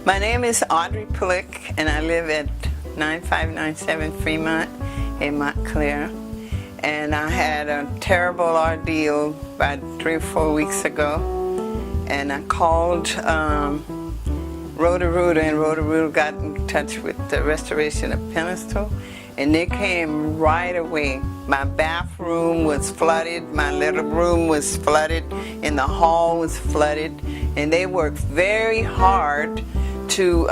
My name is Audrey Plick, and I live at 9597 Fremont in Montclair. And I had a terrible ordeal about 3 or 4 weeks ago, and I called Roto-Rooter, and Roto-Rooter got in touch with the Restoration of Pinnacle, and they came right away. My bathroom was flooded, my little room was flooded, and the hall was flooded, and they worked very hard to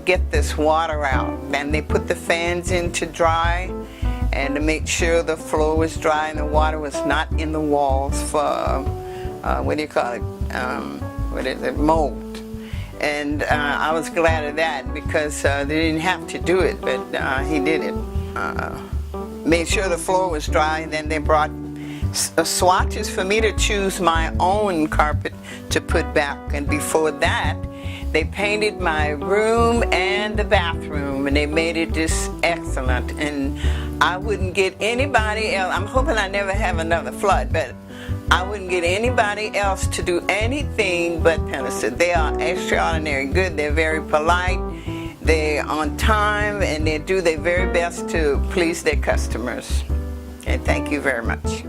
get this water out. And they put the fans in to dry and to make sure the floor was dry and the water was not in the walls for, what do you call it, mold. And I was glad of that because they didn't have to do it, but he did it. Made sure the floor was dry, and then they brought swatches for me to choose my own carpet to put back. And before that, they painted my room and the bathroom, and they made it just excellent. And I wouldn't get anybody else. I'm hoping I never have another flood, but I wouldn't get anybody else to do anything but Pinnacle. They are extraordinary good. They're very polite. They're on time, and they do their very best to please their customers. And thank you very much.